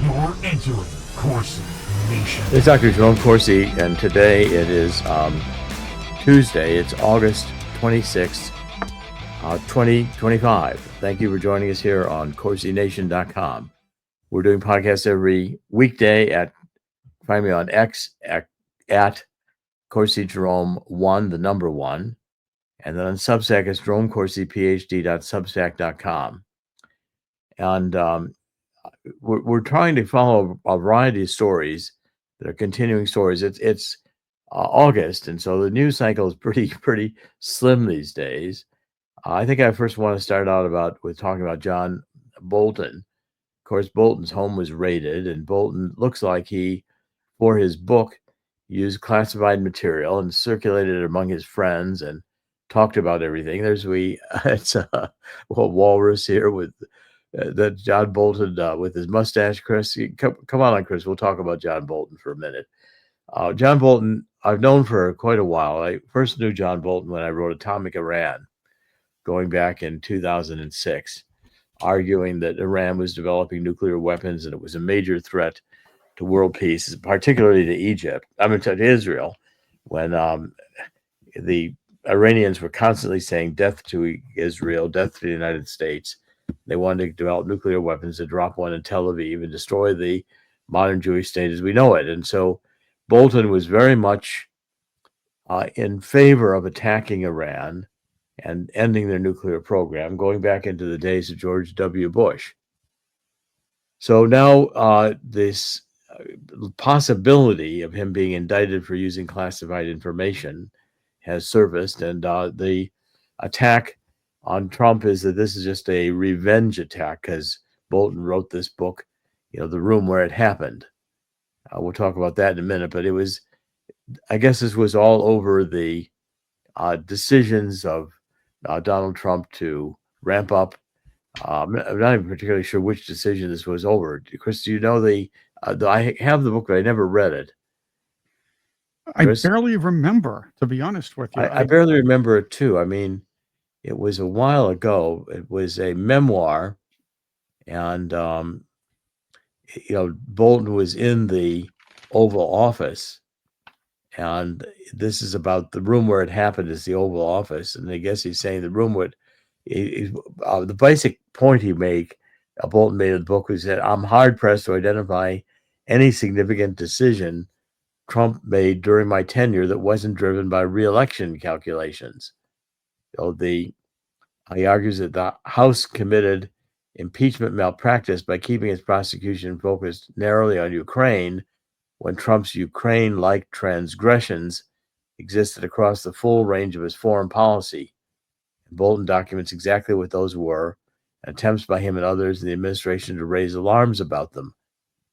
You're entering Corsi Nation. It's Dr. Jerome Corsi, and today it is Tuesday. It's August 26th, 2025. Thank you for joining us here on CorsiNation.com. We're doing podcasts every weekday find me on X at Corsi Jerome 1, the number 1. And then on Substack, it's JeromeCorsiPhD.substack.com. And we're trying to follow a variety of stories that are continuing stories. It's August, and so the news cycle is pretty slim these days. I think I first want to start out with talking about John Bolton. Of course, Bolton's home was raided, and Bolton looks like he, for his book, used classified material and circulated it among his friends and talked about everything. It's Walrus here with that John Bolton with his mustache. Chris, come on, Chris. We'll talk about John Bolton for a minute. John Bolton, I've known for quite a while. I first knew John Bolton when I wrote Atomic Iran, going back in 2006, arguing that Iran was developing nuclear weapons and it was a major threat to world peace, particularly to Israel, when the Iranians were constantly saying death to Israel, death to the United States. They wanted to develop nuclear weapons to drop one in Tel Aviv and destroy the modern Jewish state as we know it. And so Bolton was very much in favor of attacking Iran and ending their nuclear program, going back into the days of George W. Bush. So now this possibility of him being indicted for using classified information has surfaced, and the attack on Trump is that this is just a revenge attack because Bolton wrote this book, The Room Where It Happened. We'll talk about that in a minute, but I guess this was all over the decisions of Donald Trump to ramp up. I'm not even particularly sure which decision this was over. Chris, do you know I have the book, but I never read it. Chris? I barely remember, to be honest with you. I barely remember it too. I mean, it was a while ago. It was a memoir, and Bolton was in the Oval Office, and this is about the room where it happened is the Oval Office, and I guess he's saying the room would. The basic point Bolton made in the book was that I'm hard pressed to identify any significant decision Trump made during my tenure that wasn't driven by re-election calculations. He argues that the House committed impeachment malpractice by keeping its prosecution focused narrowly on Ukraine when Trump's Ukraine-like transgressions existed across the full range of his foreign policy. And Bolton documents exactly what those were, attempts by him and others in the administration to raise alarms about them.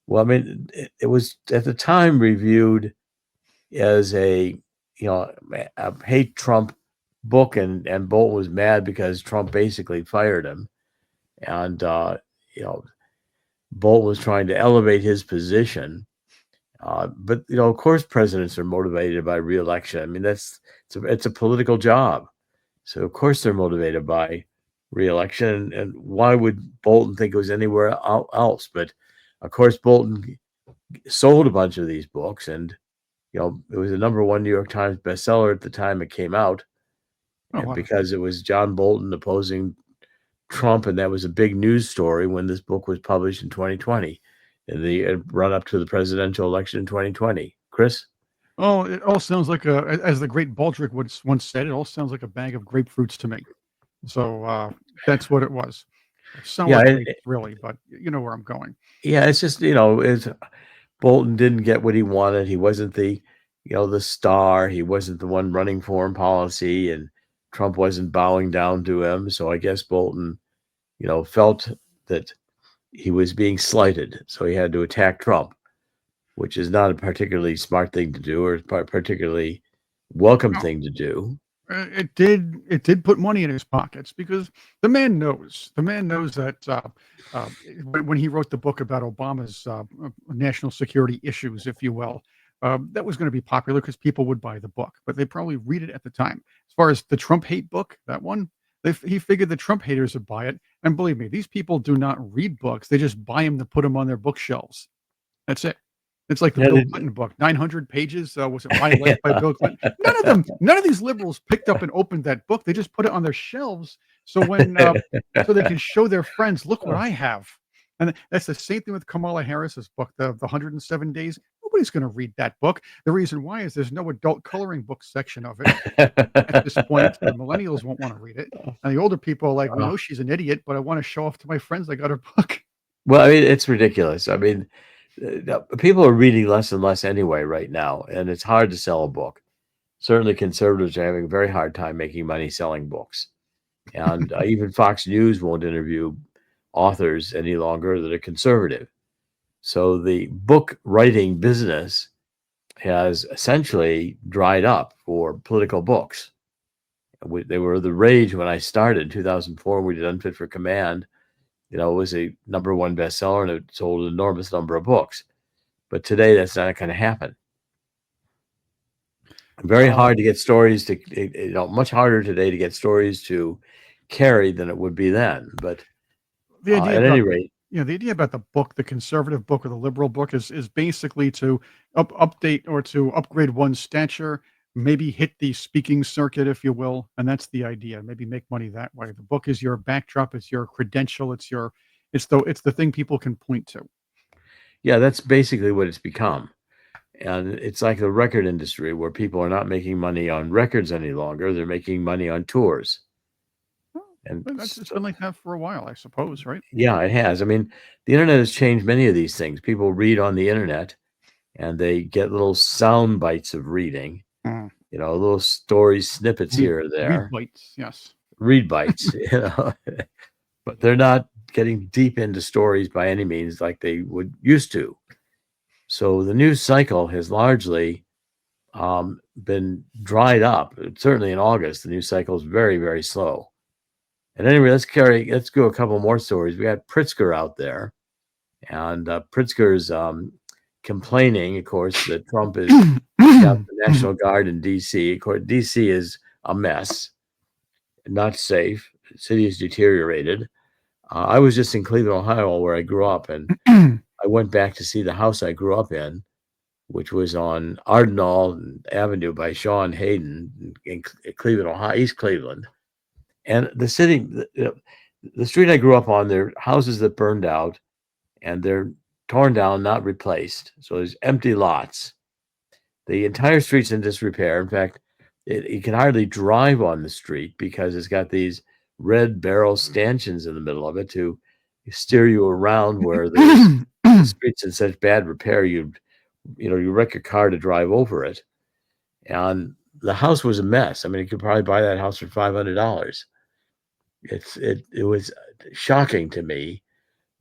Well, I mean, it was at the time reviewed as a hate Trump book, and Bolton was mad because Trump basically fired him, and Bolton was trying to elevate his position, but of course presidents are motivated by re-election. I mean, it's a political job, so of course they're motivated by re-election, and why would Bolton think it was anywhere else? But of course Bolton sold a bunch of these books, and it was a #1 New York Times bestseller at the time it came out. Wow. Because it was John Bolton opposing Trump, and that was a big news story when this book was published in 2020, in the run up to the presidential election in 2020. Chris? Oh, it all sounds like as the great Baldrick once said, it all sounds like a bag of grapefruits to me. So that's what it was. Really, but you know where I'm going. Yeah, it's just Bolton didn't get what he wanted. He wasn't the star. He wasn't the one running foreign policy, and Trump wasn't bowing down to him. So I guess Bolton, felt that he was being slighted. So he had to attack Trump, which is not a particularly smart thing to do or a particularly welcome thing to do. It did put money in his pockets because the man knows that when he wrote the book about Obama's national security issues, if you will, that was going to be popular because people would buy the book, but they probably read it at the time. As far as the Trump hate book, that one, he figured the Trump haters would buy it, And believe me, these people do not read books. They just buy them to put them on their bookshelves. That's it. It's like the Yeah, Bill Clinton book, 900 pages. Was it My Life by Bill Clinton? None of these liberals picked up and opened that book. They just put it on their shelves so so they can show their friends, look what I have. And that's the same thing with Kamala Harris's book, the 107 Days. Nobody's going to read that book. The reason why is there's no adult coloring book section of it at this point. The millennials won't want to read it. And the older people are like, we know she's an idiot, but I want to show off to my friends I got her book. Well, I mean, it's ridiculous. I mean, people are reading less and less anyway right now, and it's hard to sell a book. Certainly conservatives are having a very hard time making money selling books. And even Fox News won't interview authors any longer that are conservative. So the book writing business has essentially dried up for political books. They were the rage when I started in 2004. We did Unfit for Command. It was a #1 bestseller, and it sold an enormous number of books. But today, that's not going to happen. Very hard to get stories to, much harder today to get stories to carry than it would be then. But the idea at any rate, the idea about the book, the conservative book or the liberal book is basically to update or to upgrade one's stature, maybe hit the speaking circuit, if you will. And that's the idea. Maybe make money that way. The book is your backdrop. It's your credential. It's the thing people can point to. Yeah, that's basically what it's become. And it's like the record industry where people are not making money on records any longer. They're making money on tours. And it's been like that for a while, I suppose, right? Yeah, it has. I mean, the internet has changed many of these things. People read on the internet and they get little sound bites of reading, little story snippets here or there. Read bites, yes. Read bites, but they're not getting deep into stories by any means like they would used to. So the news cycle has largely been dried up. Certainly in August, the news cycle is very, very slow. And anyway, let's go a couple more stories. We got Pritzker out there, and Pritzker's complaining, of course, that Trump is got the National Guard in D.C. Of course, D.C. is a mess, not safe. The city is deteriorated. I was just in Cleveland, Ohio, where I grew up, and I went back to see the house I grew up in, which was on Ardenal Avenue by Shaw and Hayden in Cleveland, Ohio, East Cleveland. And the city, the street I grew up on, there are houses that burned out, and they're torn down, not replaced. So there's empty lots. The entire street's in disrepair. In fact, you can hardly drive on the street because it's got these red barrel stanchions in the middle of it to steer you around where the street's in such bad repair you wreck your car to drive over it. And the house was a mess. I mean, you could probably buy that house for $500. It was shocking to me,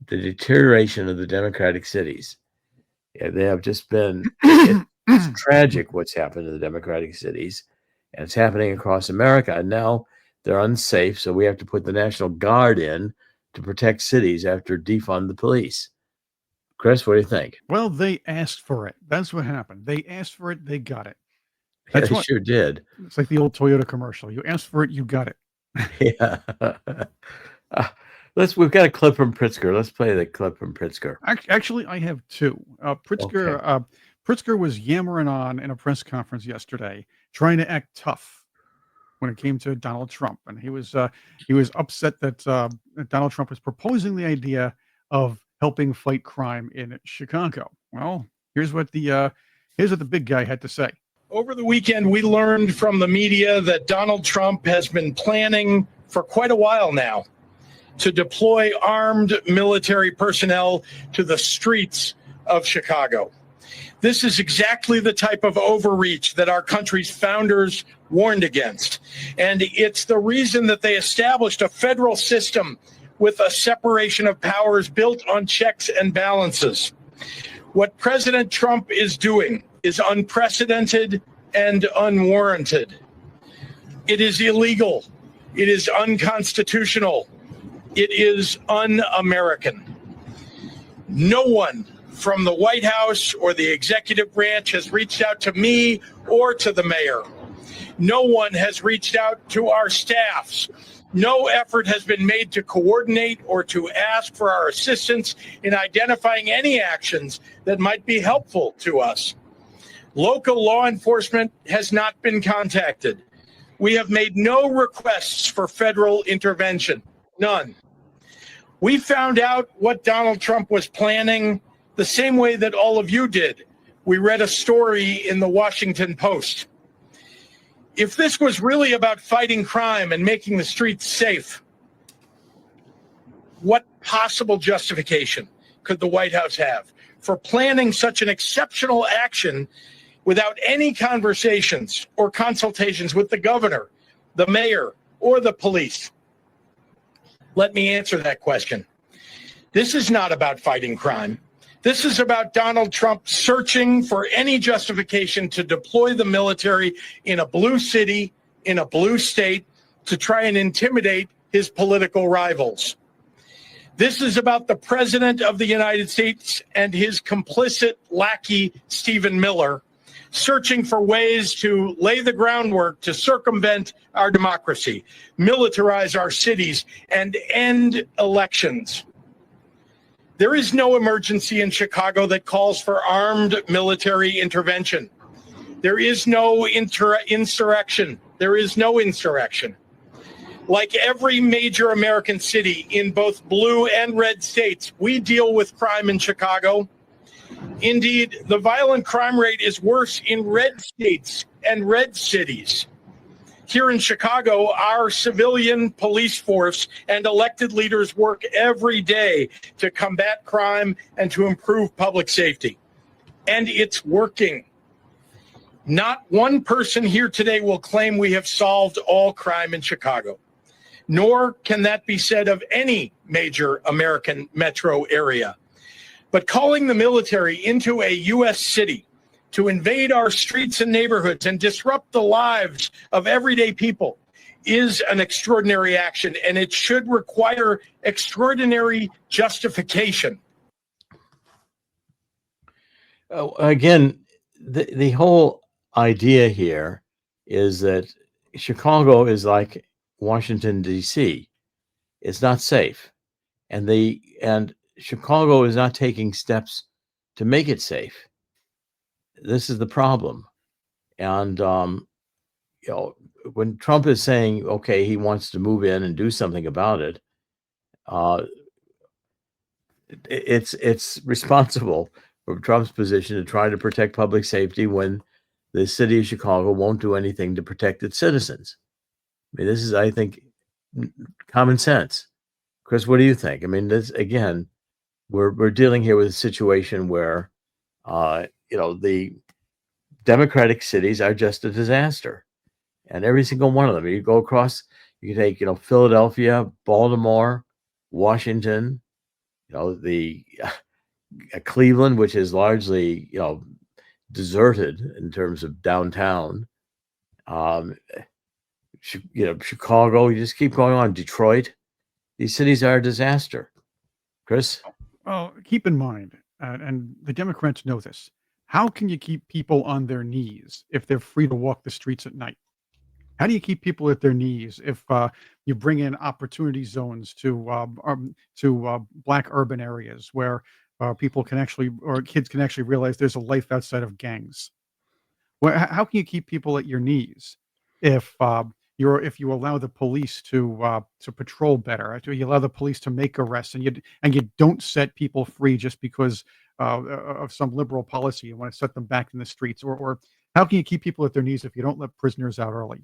the deterioration of the democratic cities. Yeah, they have just been it's tragic what's happened to the democratic cities, and it's happening across America. And now they're unsafe, so we have to put the National Guard in to protect cities after defund the police. Chris, what do you think? Well, they asked for it. That's what happened. They asked for it. They got it. They sure did. It's like the old Toyota commercial. You asked for it, you got it. Yeah. We've got a clip from Pritzker. Let's play the clip from Pritzker. Actually, I have two. Pritzker was yammering on in a press conference yesterday, trying to act tough when it came to Donald Trump, and he was upset that Donald Trump was proposing the idea of helping fight crime in Chicago. Well, here's what the big guy had to say. Over the weekend, we learned from the media that Donald Trump has been planning for quite a while now to deploy armed military personnel to the streets of Chicago. This is exactly the type of overreach that our country's founders warned against. And it's the reason that they established a federal system with a separation of powers built on checks and balances. What President Trump is doing is unprecedented and unwarranted. It is illegal. It is unconstitutional. It is un-American. No one from the White House or the executive branch has reached out to me or to the mayor. No one has reached out to our staffs No effort has been made to coordinate or to ask for our assistance in identifying any actions that might be helpful to us. Local law enforcement has not been contacted. We have made no requests for federal intervention, none. We found out what Donald Trump was planning the same way that all of you did. We read a story in the Washington Post. If this was really about fighting crime and making the streets safe, what possible justification could the White House have for planning such an exceptional action without any conversations or consultations with the governor, the mayor, or the police? Let me answer that question. This is not about fighting crime. This is about Donald Trump searching for any justification to deploy the military in a blue city, in a blue state, to try and intimidate his political rivals. This is about the President of the United States and his complicit lackey, Stephen Miller, searching for ways to lay the groundwork to circumvent our democracy, militarize our cities, and end elections. There is no emergency in Chicago that calls for armed military intervention. There is no insurrection. There is no insurrection. Like every major American city in both blue and red states, we deal with crime in Chicago. Indeed, the violent crime rate is worse in red states and red cities. Here in Chicago, our civilian police force and elected leaders work every day to combat crime and to improve public safety. And it's working. Not one person here today will claim we have solved all crime in Chicago, nor can that be said of any major American metro area. But calling the military into a U.S. city to invade our streets and neighborhoods and disrupt the lives of everyday people is an extraordinary action, and it should require extraordinary justification. Again, the whole idea here is that Chicago is like Washington, D.C. It's not safe. And Chicago is not taking steps to make it safe. This is the problem. And, when Trump is saying, okay, he wants to move in and do something about it, it's responsible for Trump's position to try to protect public safety when the city of Chicago won't do anything to protect its citizens. I mean, this is, I think, common sense. Chris, what do you think? I mean, this, again, we're dealing here with a situation where, the Democratic cities are just a disaster, and every single one of them. You go across, you can take, Philadelphia, Baltimore, Washington, the Cleveland, which is largely, deserted in terms of downtown. Chicago. You just keep going on. Detroit. These cities are a disaster. Chris? Well, keep in mind, and the Democrats know this, how can you keep people on their knees if they're free to walk the streets at night? How do you keep people at their knees if you bring in opportunity zones to black urban areas where people can actually, or kids can actually realize there's a life outside of gangs? Well, how can you keep people at your knees if you allow the police to patrol better, if you allow the police to make arrests, and you don't set people free just because of some liberal policy, you want to set them back in the streets, or how can you keep people at their knees if you don't let prisoners out early?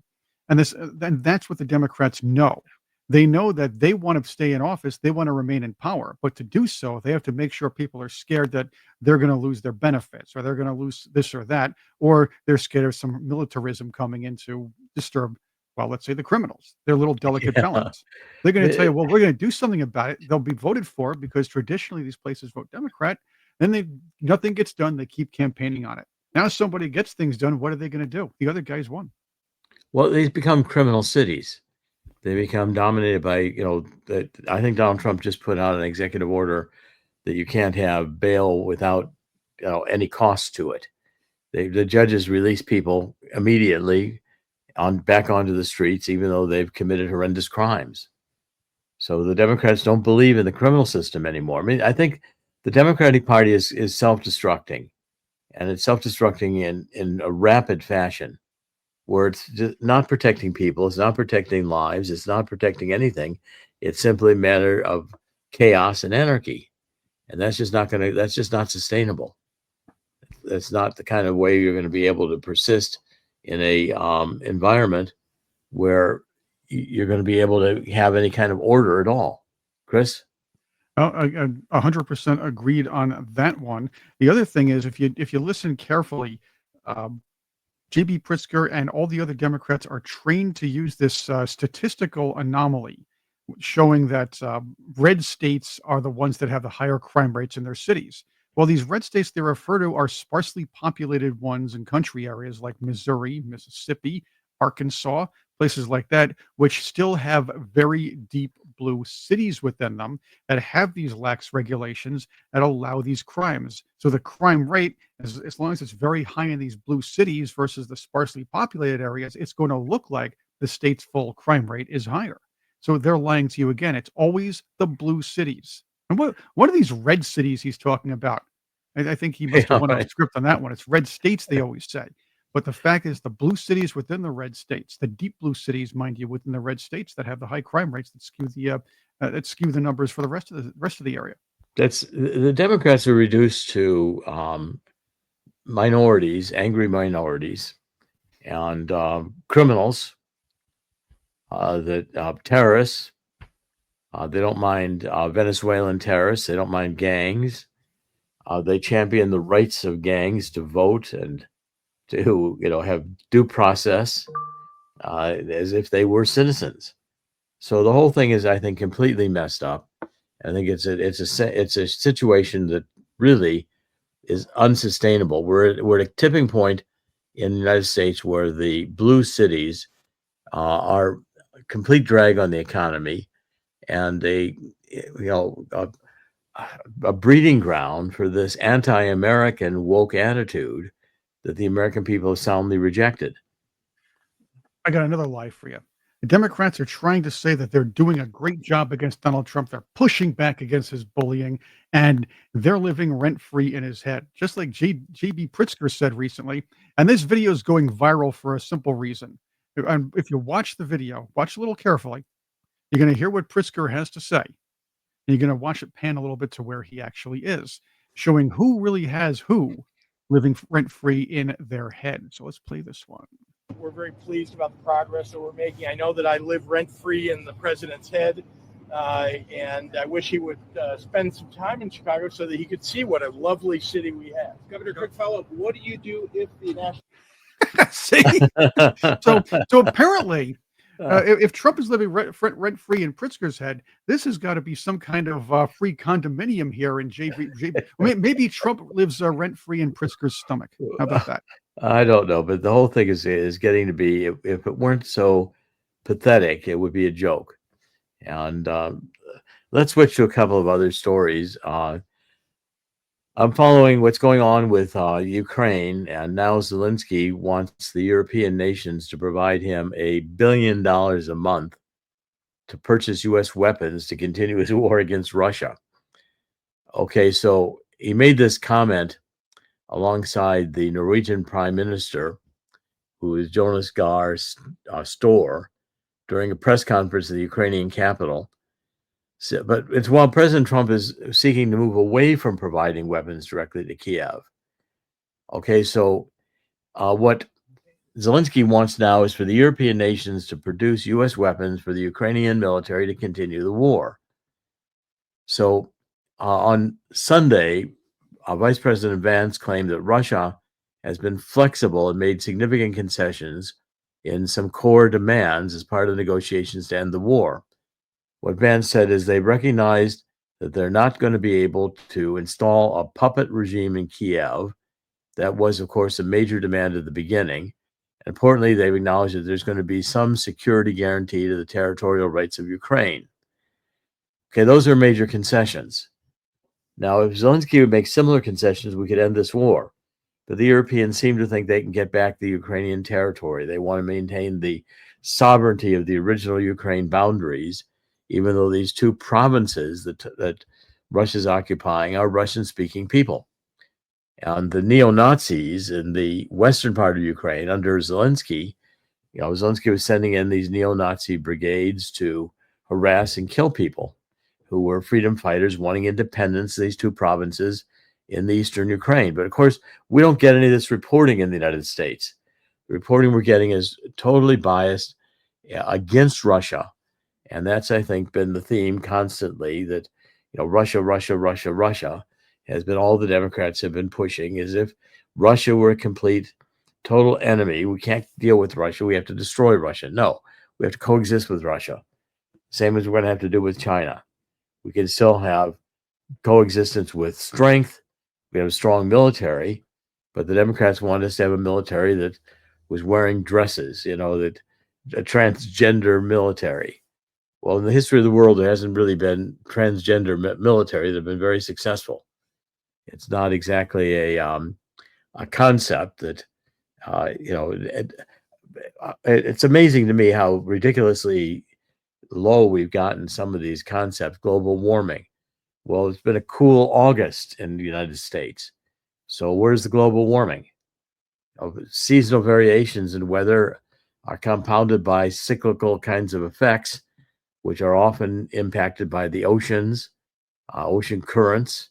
And that's what the Democrats know. They know that they want to stay in office, they want to remain in power, but to do so, they have to make sure people are scared that they're going to lose their benefits, or they're going to lose this or that, or they're scared of some militarism coming in to disturb, well, let's say the criminals, they're little delicate felons. They're going to tell you, well, we're going to do something about it. They'll be voted for because traditionally these places vote Democrat. Then nothing gets done. They keep campaigning on it. Now somebody gets things done. What are they going to do? The other guys won. Well, these become criminal cities. They become dominated by, I think Donald Trump just put out an executive order that you can't have bail without, any cost to it. The judges release people immediately, back onto the streets, even though they've committed horrendous crimes. So the Democrats don't believe in the criminal system anymore. I mean, I think the Democratic Party is self-destructing, and it's self-destructing in a rapid fashion, where it's just not protecting people, it's not protecting lives, it's not protecting anything. It's simply a matter of chaos and anarchy, and that's just not sustainable. That's not the kind of way you're going to be able to persist in a environment where you're going to be able to have any kind of order at all. Chris? 100% agreed on that one. The other thing is, if you listen carefully, J.B. Pritzker and all the other Democrats are trained to use this statistical anomaly, showing that red states are the ones that have the higher crime rates in their cities. Well, these red states they refer to are sparsely populated ones in country areas like Missouri, Mississippi, Arkansas, places like that, which still have very deep blue cities within them that have these lax regulations that allow these crimes. So the crime rate, as long as it's very high in these blue cities versus the sparsely populated areas, it's going to look like the state's full crime rate is higher. So they're lying to you again. It's always the blue cities. And what are these red cities he's talking about? I think he must have won a script on that one. It's red states, they always say. But the fact is, the blue cities within the red states, the deep blue cities, mind you, within the red states that have the high crime rates that skew the numbers for the rest of the area. That's the Democrats are reduced to minorities, angry minorities, and criminals, terrorists. They don't mind Venezuelan terrorists. They don't mind gangs. They champion the rights of gangs to vote and to have due process as if they were citizens. So the whole thing is, I think, completely messed up. I think it's a situation that really is unsustainable. We're at a tipping point in the United States where the blue cities are a complete drag on the economy, and a breeding ground for this anti-American woke attitude that the American people have soundly rejected. I got another lie for you. The Democrats are trying to say that they're doing a great job against Donald Trump. They're pushing back against his bullying, and they're living rent-free in his head, just like J.B. Pritzker said recently. And this video is going viral for a simple reason. And if you watch the video, watch a little carefully, you're going to hear what Pritzker has to say. And you're going to watch it pan a little bit to where he actually is, showing who really has who living rent-free in their head. So let's play this one. We're very pleased about the progress that we're making. I know that I live rent-free in the president's head, and I wish he would spend some time in Chicago so that he could see what a lovely city we have. Governor, quick follow-up. What do you do if the national... See? So apparently... if Trump is living rent-free in Pritzker's head, this has got to be some kind of free condominium here in JB. Maybe Trump lives rent-free in Pritzker's stomach. How about that? I don't know, but the whole thing is getting to be, if it weren't so pathetic, it would be a joke. And let's switch to a couple of other stories. I'm following what's going on with Ukraine, and now Zelensky wants the European nations to provide him $1 billion a month to purchase U.S. weapons to continue his war against Russia. Okay, so he made this comment alongside the Norwegian Prime Minister, who is Jonas Gahr Store, during a press conference in the Ukrainian capital. But it's while President Trump is seeking to move away from providing weapons directly to Kiev. Okay, so what Zelensky wants now is for the European nations to produce U.S. weapons for the Ukrainian military to continue the war. So on Sunday, Vice President Vance claimed that Russia has been flexible and made significant concessions in some core demands as part of the negotiations to end the war. What Vance said is they recognized that they're not going to be able to install a puppet regime in Kiev. That was, of course, a major demand at the beginning. And importantly, they've acknowledged that there's going to be some security guarantee to the territorial rights of Ukraine. Okay, those are major concessions. Now, if Zelensky would make similar concessions, we could end this war. But the Europeans seem to think they can get back the Ukrainian territory. They want to maintain the sovereignty of the original Ukraine boundaries, even though these two provinces that Russia's occupying are Russian-speaking people. And the neo-Nazis in the western part of Ukraine under Zelensky, Zelensky was sending in these neo-Nazi brigades to harass and kill people who were freedom fighters wanting independence of these two provinces in the eastern Ukraine. But of course, we don't get any of this reporting in the United States. The reporting we're getting is totally biased against Russia. And that's, I think, been the theme constantly, that, Russia, Russia, Russia, Russia has been all the Democrats have been pushing, as if Russia were a complete, total enemy. We can't deal with Russia. We have to destroy Russia. No, we have to coexist with Russia. Same as we're going to have to do with China. We can still have coexistence with strength. We have a strong military, but the Democrats want us to have a military that was wearing dresses, that a transgender military. Well, in the history of the world, there hasn't really been transgender military that have been very successful. It's not exactly a concept that, it's amazing to me how ridiculously low we've gotten some of these concepts. Global warming. Well, it's been a cool August in the United States. So where's the global warming? Seasonal variations in weather are compounded by cyclical kinds of effects, which are often impacted by the oceans, ocean currents,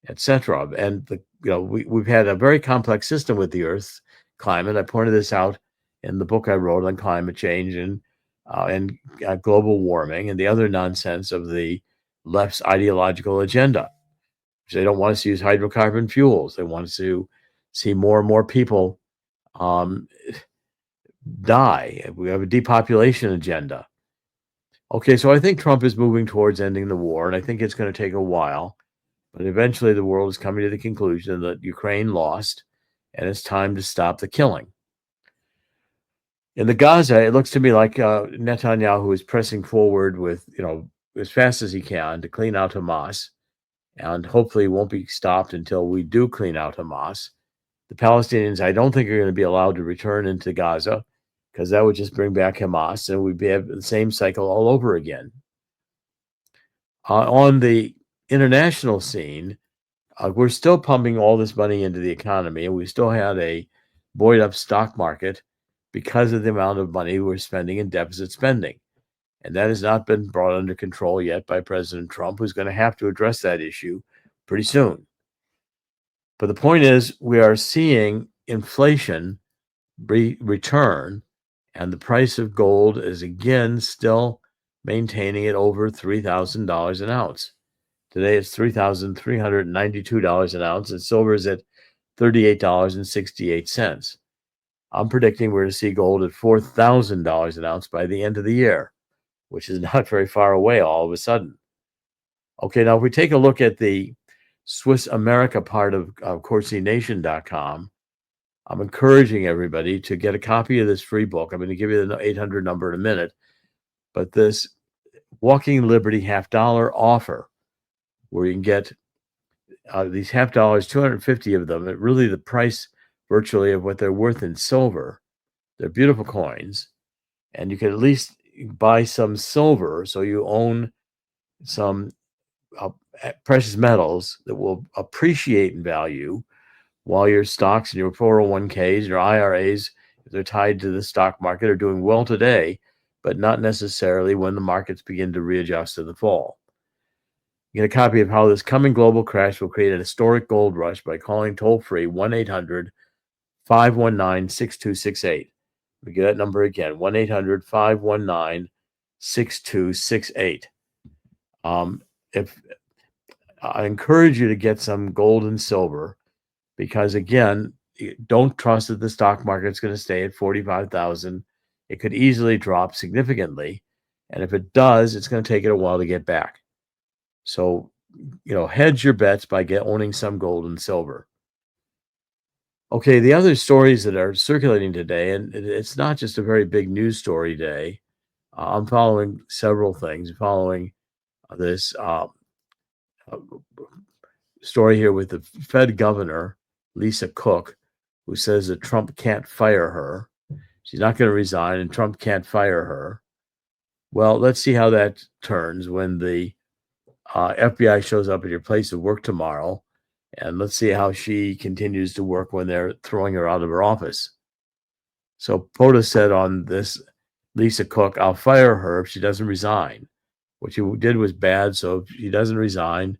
etc. And we've had a very complex system with the Earth's climate. I pointed this out in the book I wrote on climate change and global warming and the other nonsense of the left's ideological agenda. They don't want us to use hydrocarbon fuels. They want us to see more and more people die. We have a depopulation agenda. Okay, so I think Trump is moving towards ending the war, and I think it's going to take a while. But eventually the world is coming to the conclusion that Ukraine lost, and it's time to stop the killing. In the Gaza, it looks to me like Netanyahu is pressing forward with, as fast as he can to clean out Hamas, and hopefully won't be stopped until we do clean out Hamas. The Palestinians, I don't think, are going to be allowed to return into Gaza, because that would just bring back Hamas, and we'd have the same cycle all over again. On the international scene, we're still pumping all this money into the economy, and we still had a buoyed up stock market because of the amount of money we're spending in deficit spending. And that has not been brought under control yet by President Trump, who's going to have to address that issue pretty soon. But the point is, we are seeing inflation return, and the price of gold is again still maintaining at over $3,000 an ounce. Today it's $3,392 an ounce, and silver is at $38.68. I'm predicting we're going to see gold at $4,000 an ounce by the end of the year, which is not very far away all of a sudden. Okay, now if we take a look at the Swiss America part of CorsiNation.com, I'm encouraging everybody to get a copy of this free book. I'm going to give you the 800 number in a minute, but this Walking Liberty $50 offer, where you can get these $50, 250 of them, at really the price virtually of what they're worth in silver. They're beautiful coins, and you can at least buy some silver, so you own some precious metals that will appreciate in value, while your stocks and your 401ks and your IRAs, if they're tied to the stock market, are doing well today, but not necessarily when the markets begin to readjust in the fall. You get a copy of how this coming global crash will create an historic gold rush by calling toll-free 1-800-519-6268. We get that number again, 1-800-519-6268. If I encourage you to get some gold and silver, because again, don't trust that the stock market's going to stay at 45,000. It could easily drop significantly, and if it does, it's going to take it a while to get back. So, hedge your bets by owning some gold and silver. Okay, the other stories that are circulating today, and it's not just a very big news story today. I'm following several things. Following this story here with the Fed governor, Lisa Cook, who says that Trump can't fire her. She's not going to resign, and Trump can't fire her. Well, let's see how that turns when the FBI shows up at your place of work tomorrow, and let's see how she continues to work when they're throwing her out of her office. So POTUS said on this, Lisa Cook, I'll fire her if she doesn't resign. What she did was bad, so if she doesn't resign,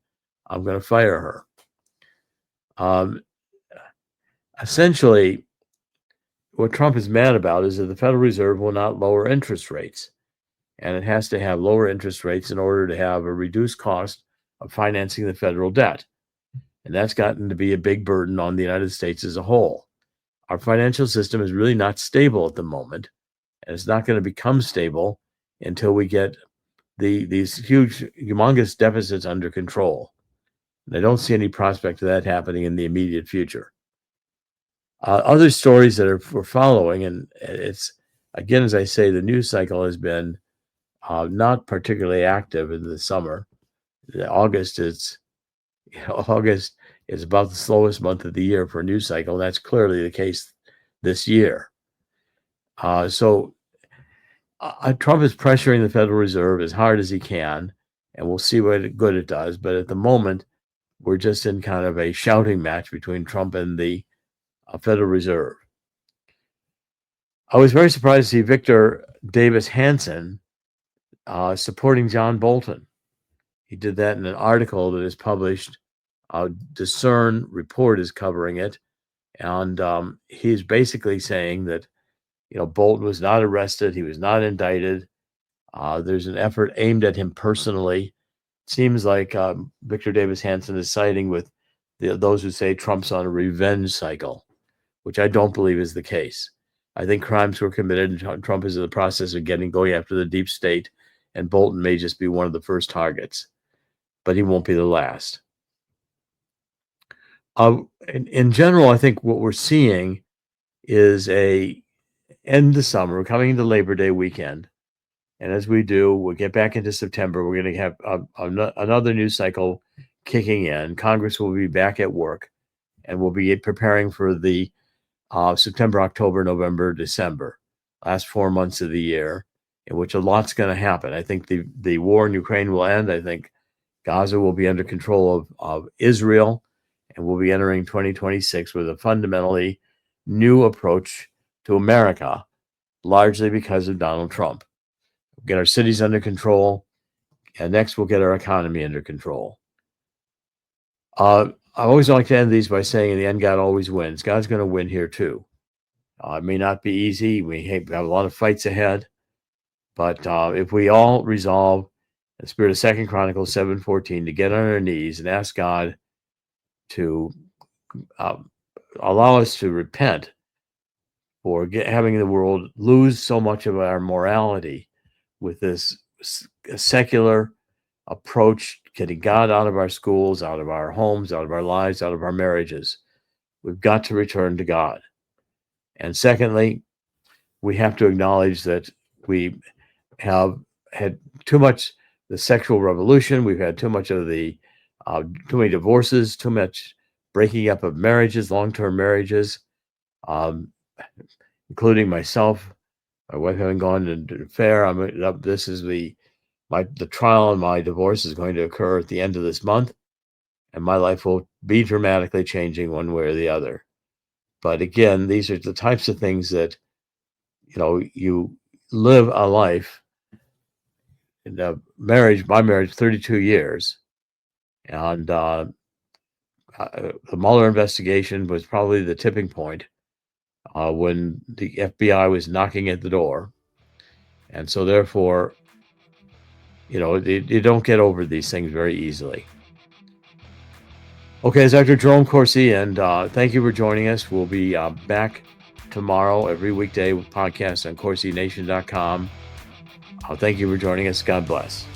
I'm going to fire her. Essentially, what Trump is mad about is that the Federal Reserve will not lower interest rates. And it has to have lower interest rates in order to have a reduced cost of financing the federal debt. And that's gotten to be a big burden on the United States as a whole. Our financial system is really not stable at the moment, and it's not going to become stable until we get these huge, humongous deficits under control. And I don't see any prospect of that happening in the immediate future. Other stories that we're following, and it's, again, as I say, the news cycle has been not particularly active in the summer. August is about the slowest month of the year for a news cycle. And that's clearly the case this year. So Trump is pressuring the Federal Reserve as hard as he can, and we'll see what good it does. But at the moment, we're just in kind of a shouting match between Trump and the Federal Reserve. I was very surprised to see Victor Davis Hanson supporting John Bolton. He did that in an article that is published. Discern Report is covering it, and he's basically saying that Bolton was not arrested, he was not indicted. There's an effort aimed at him personally. It seems like Victor Davis Hanson is siding with those who say Trump's on a revenge cycle, which I don't believe is the case. I think crimes were committed, and Trump is in the process of going after the deep state, and Bolton may just be one of the first targets, but he won't be the last. In general, I think what we're seeing is end the summer, we're coming into Labor Day weekend, and as we do, we'll get back into September. We're going to have another news cycle kicking in. Congress will be back at work, and we'll be preparing for the September, October, November, December, last 4 months of the year, in which a lot's going to happen. I think the war in Ukraine will end. I think Gaza will be under control of Israel, and we'll be entering 2026 with a fundamentally new approach to America, largely because of Donald Trump. We'll get our cities under control, and next we'll get our economy under control. I always like to end these by saying, in the end, God always wins. God's going to win here too. It may not be easy. We have a lot of fights ahead, but if we all resolve, in the spirit of 2 Chronicles 7:14, to get on our knees and ask God to allow us to repent for having the world lose so much of our morality with this secular approach, getting God out of our schools, out of our homes, out of our lives, out of our marriages. We've got to return to God. And secondly, we have to acknowledge that we have had too much the sexual revolution. We've had too much of too many divorces, too much breaking up of marriages, long-term marriages, including myself. My wife having gone into an affair. This is the trial on my divorce is going to occur at the end of this month, and my life will be dramatically changing one way or the other. But again, these are the types of things that, you live a life. In my marriage, 32 years, and the Mueller investigation was probably the tipping point when the FBI was knocking at the door, and so therefore, you don't get over these things very easily. Okay, it's Dr. Jerome Corsi, and thank you for joining us. We'll be back tomorrow, every weekday, with podcasts on CorsiNation.com. Thank you for joining us. God bless.